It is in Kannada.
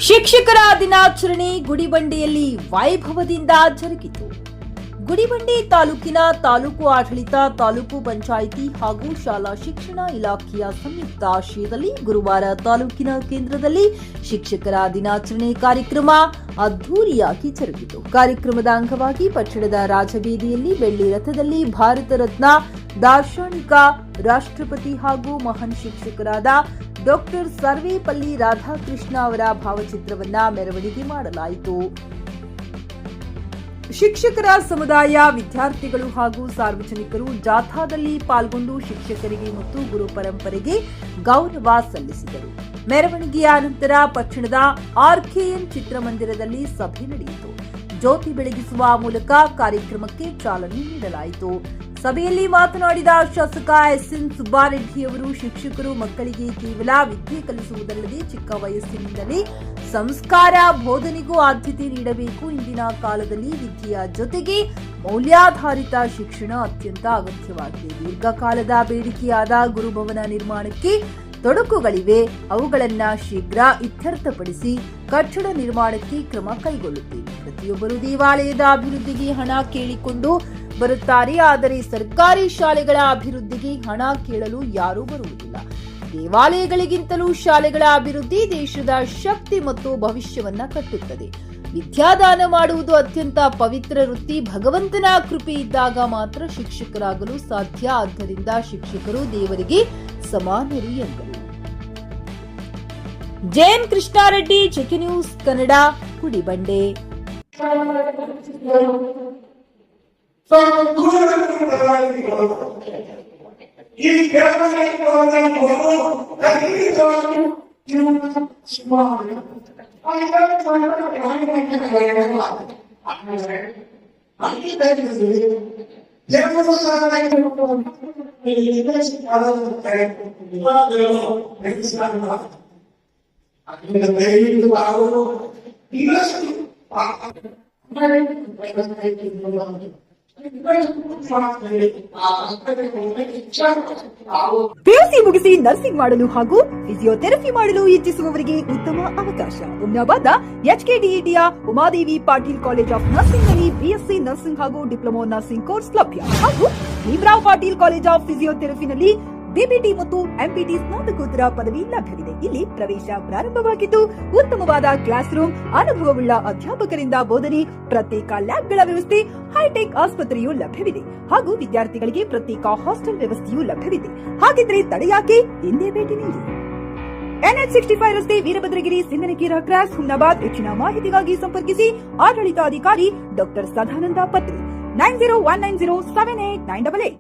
ಶಿಕ್ಷಕರ ದಿನಾಚರಣೆ ಗುಡಿಬಂಡೆಯಲ್ಲಿ ವೈಭವದಿಂದ ಜರುಗಿತು. ಗುಡಿಬಂಡೆ ತಾಲೂಕಿನ ತಾಲೂಕು ಆಡಳಿತ, ತಾಲೂಕು ಪಂಚಾಯಿತಿ ಹಾಗೂ ಶಾಲಾ ಶಿಕ್ಷಣ ಇಲಾಖೆಯ ಸಂಯುಕ್ತ ಆಶ್ರಯದಲ್ಲಿ ಗುರುವಾರ ತಾಲೂಕಿನ ಕೇಂದ್ರದಲ್ಲಿ ಶಿಕ್ಷಕರ ದಿನಾಚರಣೆ ಕಾರ್ಯಕ್ರಮ ಅದ್ದೂರಿಯಾಗಿ ಜರುಗಿತು. ಕಾರ್ಯಕ್ರಮದ ಅಂಗವಾಗಿ ಪಟ್ಟಣದ ರಾಜಬೀದಿಯಲ್ಲಿ ಬೆಳ್ಳಿ ರಥದಲ್ಲಿ ಭಾರತ ರತ್ನ, ದಾರ್ಶನಿಕ, ರಾಷ್ಟ್ರಪತಿ ಹಾಗೂ ಮಹಾನ್ ಶಿಕ್ಷಕರಾದ ಡಾಕ್ಟರ್ ಸರ್ವೇಪಲ್ಲಿ ರಾಧಾಕೃಷ್ಣ ಅವರ ಭಾವಚಿತ್ರವನ್ನ ಮೆರವಣಿಗೆ ಮಾಡಲಾಯಿತು. ಶಿಕ್ಷಕರ ಸಮುದಾಯ, ವಿದ್ಯಾರ್ಥಿಗಳು ಹಾಗೂ ಸಾರ್ವಜನಿಕರು ಜಾಥಾದಲ್ಲಿ ಪಾಲ್ಗೊಂಡು ಶಿಕ್ಷಕರಿಗೆ ಮತ್ತು ಗುರು ಪರಂಪರೆಗೆ ಗೌರವ ಸಲ್ಲಿಸಿದರು. ಮೆರವಣಿಗೆಯ ನಂತರ ಪಟ್ಟಣದ ಆರ್ಕೆಎನ್ ಚಿತ್ರಮಂದಿರದಲ್ಲಿ ಸಭೆ ನಡೆಯಿತು. ಜ್ಯೋತಿ ಬೆಳಗಿಸುವ ಮೂಲಕ ಕಾರ್ಯಕ್ರಮಕ್ಕೆ ಚಾಲನೆ ನೀಡಲಾಯಿತು. ಸಭೆಯಲ್ಲಿ ಮಾತನಾಡಿದ ಶಾಸಕ ಎಸ್ಎನ್ ಸುಬ್ಬಾರೆಡ್ಡಿ ಅವರು, ಶಿಕ್ಷಕರು ಮಕ್ಕಳಿಗೆ ಕೇವಲ ವಿದ್ಯೆ ಕಲಿಸುವುದಲ್ಲದೆ ಚಿಕ್ಕ ವಯಸ್ಸಿನಿಂದಲೇ ಸಂಸ್ಕಾರ, ಬೋಧನೆಗೂ ಆದ್ಯತೆ ನೀಡಬೇಕು. ಇಂದಿನ ಕಾಲದಲ್ಲಿ ವಿದ್ಯೆಯ ಜೊತೆಗೆ ಮೌಲ್ಯಾಧಾರಿತ ಶಿಕ್ಷಣ ಅತ್ಯಂತ ಅಗತ್ಯವಾಗಿದೆ. ದೀರ್ಘಕಾಲದ ಬೇಡಿಕೆಯಾದ ಗುರುಭವನ ನಿರ್ಮಾಣಕ್ಕೆ ತೊಡಕುಗಳಿವೆ. ಅವುಗಳನ್ನ ಶೀಘ್ರ ಇತ್ಯರ್ಥಪಡಿಸಿ ಕಟ್ಟಡ ನಿರ್ಮಾಣಕ್ಕೆ ಕ್ರಮ ಕೈಗೊಳ್ಳುತ್ತೇವೆ. ಪ್ರತಿಯೊಬ್ಬರು ದೇವಾಲಯದ ಅಭಿವೃದ್ಧಿಗೆ ಹಣ ಕೇಳಿಕೊಂಡು ಬರುತ್ತಾರೆ, ಆದರೆ ಸರ್ಕಾರಿ ಶಾಲೆಗಳ ಅಭಿವೃದ್ಧಿಗೆ ಹಣ ಕೇಳಲು ಯಾರೂ ಬರುವುದಿಲ್ಲ. ದೇವಾಲಯಗಳಿಗಿಂತಲೂ ಶಾಲೆಗಳ ಅಭಿವೃದ್ಧಿ ದೇಶದ ಶಕ್ತಿ ಮತ್ತು ಭವಿಷ್ಯವನ್ನ ಕಟ್ಟುತ್ತದೆ. ವಿದ್ಯಾದಾನ ಮಾಡುವುದು ಅತ್ಯಂತ ಪವಿತ್ರ ವೃತ್ತಿ. ಭಗವಂತನ ಕೃಪೆ ಇದ್ದಾಗ ಮಾತ್ರ ಶಿಕ್ಷಕರಾಗಲು ಸಾಧ್ಯ. ಆದ್ದರಿಂದ ಶಿಕ್ಷಕರು ದೇವರಿಗೆ ಸಮಾನರು ಎಂದರು. JN Krishnareddy, check news Kannada, Gudibande. PUC ಮುಗಿಸಿ ನರ್ಸಿಂಗ್ ಮಾಡಲು ಹಾಗೂ ಫಿಸಿಯೋಥೆರಪಿ ಮಾಡಲು ಇಚ್ಛಿಸುವವರಿಗೆ ಉತ್ತಮ ಅವಕಾಶ. ಹುಮ್ನಾಬಾದ್ನ ಎಚ್ಕೆಡಿಇಟಿಯ Umadevi Patil college of nursing ನಲ್ಲಿ ಬಿಎಸ್ಸಿ ನರ್ಸಿಂಗ್ ಹಾಗೂ ಡಿಪ್ಲೊಮಾ ನರ್ಸಿಂಗ್ ಕೋರ್ಸ್ ಲಭ್ಯ ಹಾಗೂ ಭೀಮ್ರಾವ್ ಪಾಟೀಲ್ ಕಾಲೇಜ್ ಆಫ್ ಫಿಸಿಯೋಥೆರಪಿನಲ್ಲಿ ಬಿಬಿಟಿ ಮತ್ತು ಎಂಪಿಟಿ ಸ್ನಾತಕೋತ್ತರ ಪದವಿ ಲಭ್ಯವಿದೆ. ಇಲ್ಲಿ ಪ್ರವೇಶ ಪ್ರಾರಂಭವಾಗಿದ್ದು ಉತ್ತಮವಾದ ಕ್ಲಾಸ್ ರೂಮ್, ಅನುಭವವುಳ್ಳ ಅಧ್ಯಾಪಕರಿಂದ ಬೋಧನೆ, ಪ್ರತ್ಯೇಕ ಲ್ಯಾಬ್ಗಳ ವ್ಯವಸ್ಥೆ, ಹೈಟೆಕ್ ಆಸ್ಪತ್ರೆಯೂ ಲಭ್ಯವಿದೆ ಹಾಗೂ ವಿದ್ಯಾರ್ಥಿಗಳಿಗೆ ಪ್ರತ್ಯೇಕ ಹಾಸ್ಟೆಲ್ ವ್ಯವಸ್ಥೆಯೂ ಲಭ್ಯವಿದೆ. ಹಾಗಿದ್ರೆ ತಡೆಯಾಕೆ, ಹಿಂದೆ ಭೇಟಿ ನೀಡಿ. NH65 ರಸ್ತೆ, ವೀರಭದ್ರಗಿರಿ, ಸಿಂದನಕೇರ ಕ್ರಾಸ್, ಹುಮ್ನಾಬಾದ್. ಹೆಚ್ಚಿನ ಮಾಹಿತಿಗಾಗಿ ಸಂಪರ್ಕಿಸಿ ಆಡಳಿತಾಧಿಕಾರಿ ಡಾಕ್ಟರ್ ಸದಾನಂದ ಪತ್ರಿ 9019078988.